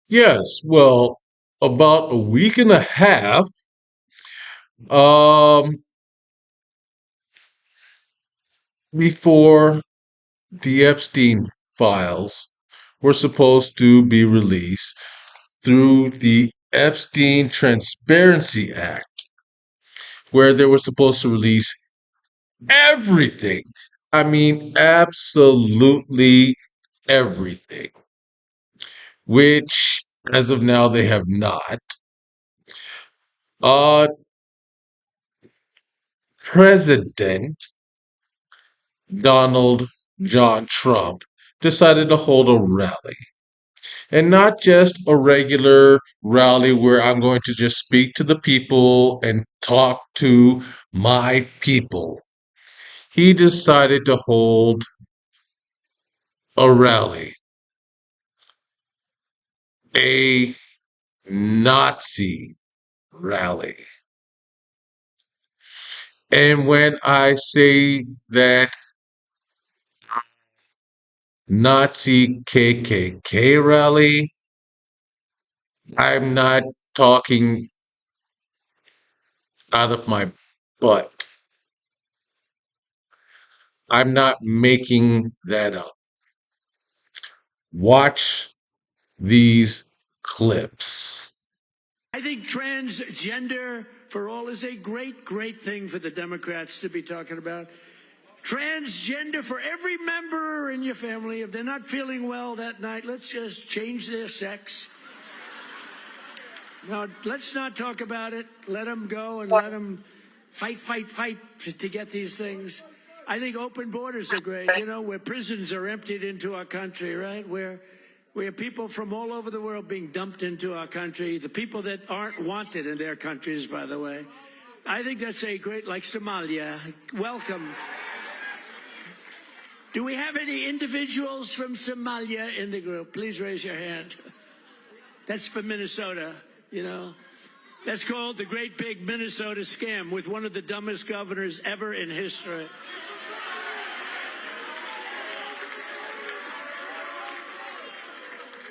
Yes, well, about a week and a half um, before the Epstein files were supposed to be released through the Epstein Transparency Act, where they were supposed to release everything. I mean, absolutely everything, which as of now they have not. Uh, President Donald John Trump decided to hold a rally. And not just a regular rally where I'm going to just speak to the people and talk to my people. He decided to hold a rally, a Nazi rally. And when I say that Nazi KKK rally, I'm not talking out of my butt. I'm not making that up. Watch these clips. I think transgender for all is a great, great thing for the Democrats to be talking about. Transgender for every member in your family. If they're not feeling well that night, let's just change their sex. Now, let's not talk about it. Let them go and let them fight, fight, fight to get these things. I think open borders are great, you know, where prisons are emptied into our country, right? Where we have people from all over the world being dumped into our country, the people that aren't wanted in their countries, by the way. I think that's a great, like Somalia. Welcome. Do we have any individuals from Somalia in the group? Please raise your hand. That's for Minnesota, you know. That's called the Great Big Minnesota Scam with one of the dumbest governors ever in history.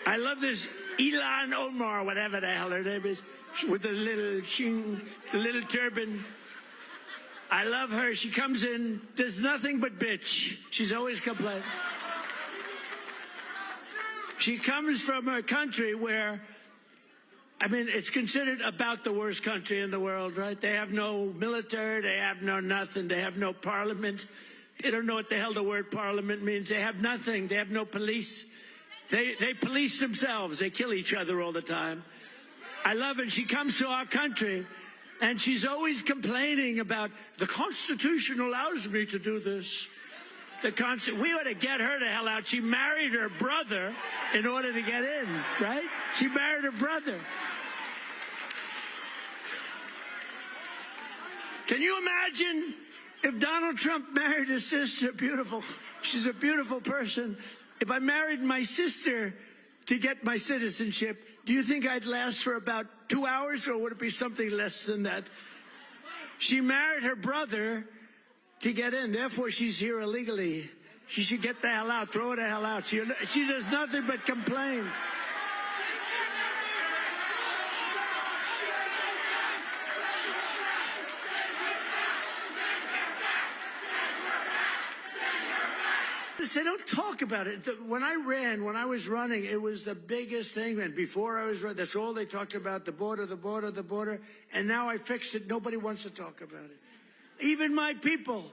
I love this Elon Omar, whatever the hell her name is, with the little shing, the little turban. I love her. She comes in, does nothing but bitch. She's always complaining. She comes from a country where, I mean, it's considered about the worst country in the world, right? They have no military, they have no nothing, they have no parliament. They don't know what the hell the word parliament means. They have nothing. They have no police. They police themselves. They kill each other all the time. I love it. She comes to our country, and she's always complaining about the Constitution allows me to do this. We ought to get her the hell out. She married her brother in order to get in, right? She married her brother. Can you imagine if Donald Trump married his sister? Beautiful. She's a beautiful person. If I married my sister to get my citizenship, do you think I'd last for about 2 hours, or would it be something less than that? She married her brother to get in. Therefore, she's here illegally. She should get the hell out. Throw her the hell out. She does nothing but complain. They don't talk about it. When I was running, it was the biggest thing. And before I was running, that's all they talked about, the border, the border, the border. And now I fixed it. Nobody wants to talk about it. Even my people.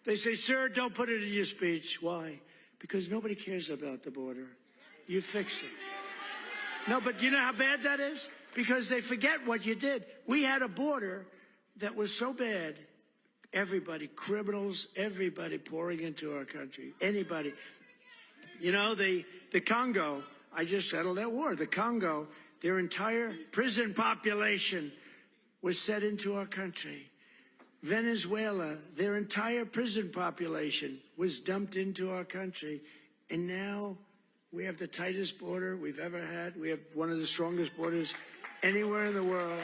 They say, sir, don't put it in your speech. Why? Because nobody cares about the border. You fixed it. No, but you know how bad that is? Because they forget what you did. We had a border that was so bad. Everybody, criminals, everybody pouring into our country. Anybody. You know, the Congo, I just settled that war. The Congo, their entire prison population was set into our country. Venezuela, their entire prison population was dumped into our country. And now we have the tightest border we've ever had. We have one of the strongest borders anywhere in the world.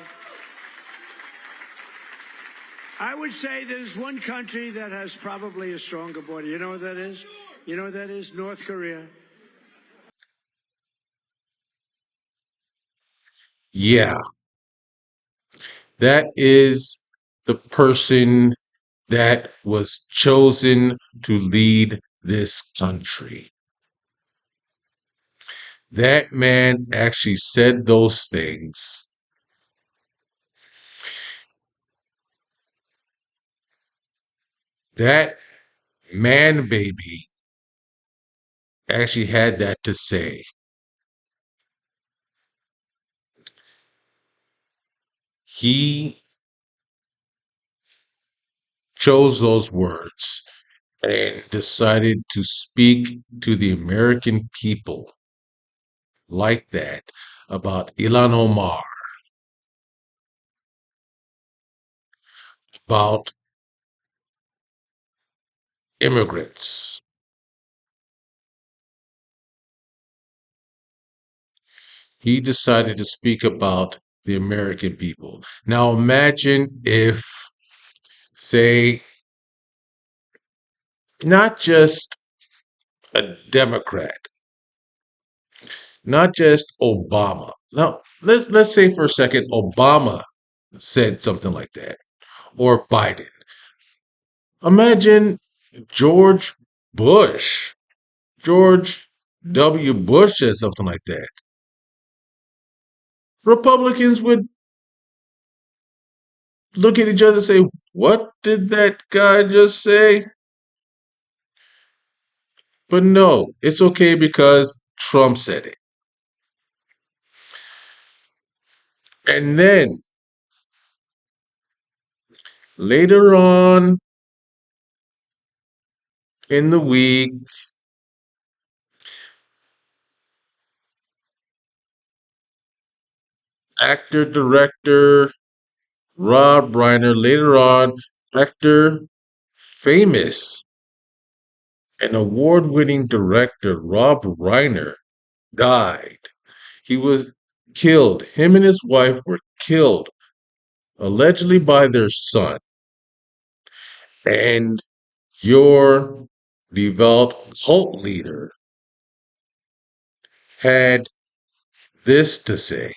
I would say there's one country that has probably a stronger border. You know what that is? You know what that is? North Korea. Yeah, that is the person that was chosen to lead this country. That man actually said those things. That man baby actually had that to say. He chose those words and decided to speak to the American people like that about Ilan Omar, about immigrants. He decided to speak about the American people. Now imagine if, say, not just a Democrat, not just Obama. Now, let's say for a second Obama said something like that, or Biden. Imagine George Bush. George W. Bush said something like that. Republicans would look at each other and say, "What did that guy just say?" But no, it's okay because Trump said it. And then later on in the week, actor director Rob Reiner, later on, actor, famous, and award winning director Rob Reiner died. He was killed. Him and his wife were killed, allegedly by their son. And your devout cult leader had this to say.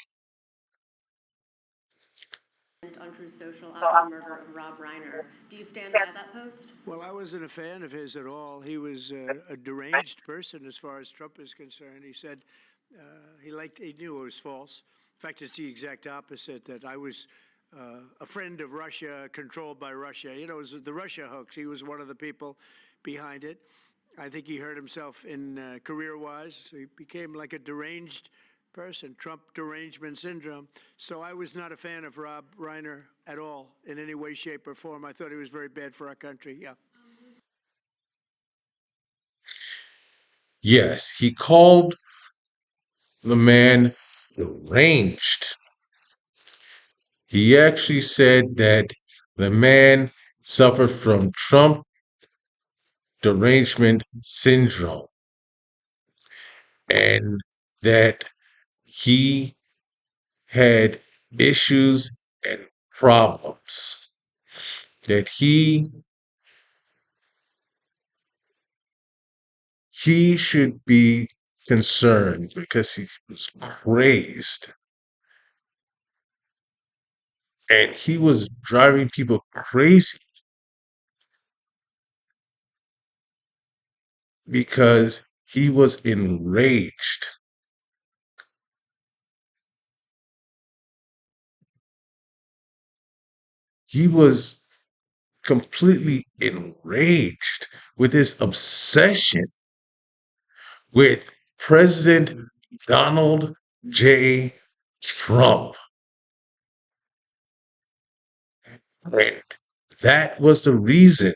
Untrue social after the murder of Rob Reiner. Do you stand by that post? Well, I wasn't a fan of his at all. He was a deranged person as far as Trump is concerned. He said he knew it was false. In fact, it's the exact opposite, that I was a friend of Russia, controlled by Russia. You know, it was the Russia hoax. He was one of the people behind it. I think he hurt himself in career-wise. He became like a deranged person, Trump derangement syndrome. So I was not a fan of Rob Reiner at all in any way, shape, or form. I thought he was very bad for our country. Yeah. Yes, he called the man deranged. He actually said that the man suffered from Trump derangement syndrome and that he had issues and problems, that he should be concerned because he was crazed and he was driving people crazy because he was enraged. He was completely enraged with his obsession with President Donald J. Trump. And that was the reason,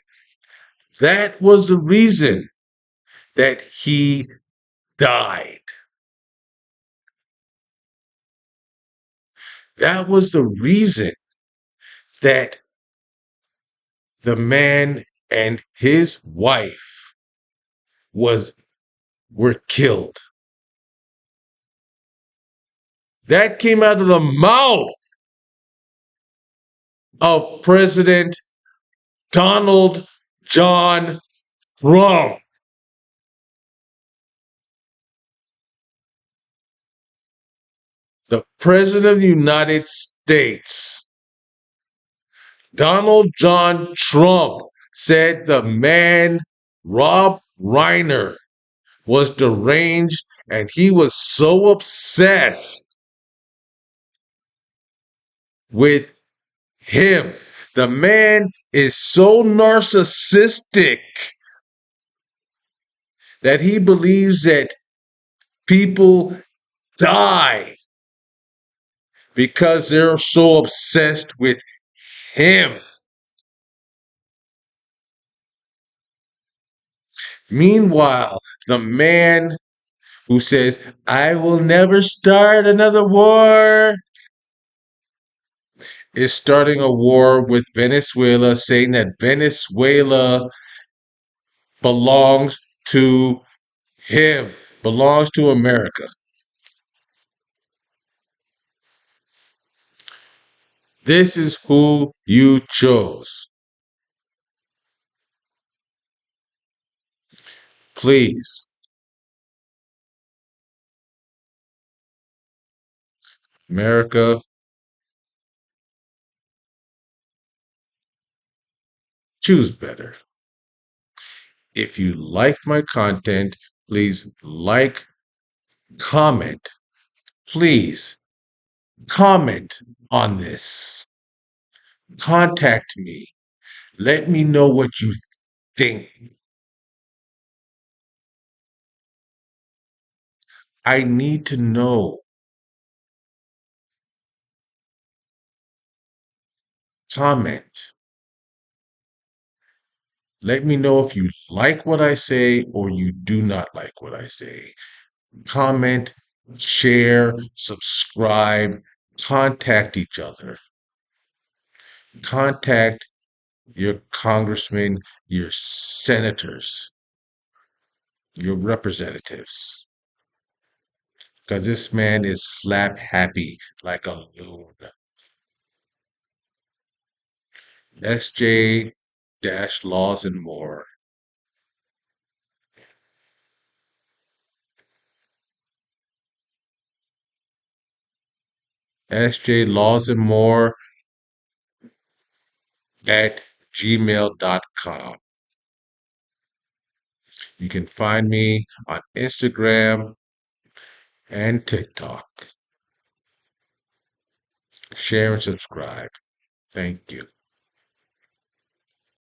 that was the reason that he died. That was the reason that the man and his wife was were killed. That came out of the mouth of President Donald John Trump. The President of the United States, Donald John Trump, said the man, Rob Reiner, was deranged and he was so obsessed with him. The man is so narcissistic that he believes that people die because they're so obsessed with him. Meanwhile, the man who says, I will never start another war, is starting a war with Venezuela, saying that Venezuela belongs to him, belongs to America. This is who you chose. Please, America, choose better. If you like my content, please like, comment. Please comment on this. Contact me. Let me know what you think. I need to know. Comment. Let me know if you like what I say or you do not like what I say. Comment, share, subscribe, contact each other. Contact your congressmen, your senators, your representatives. Because this man is slap happy like a loon. SJ Laws and More. SJ Laws and More at gmail.com. You can find me on Instagram and TikTok. Share and subscribe. Thank you.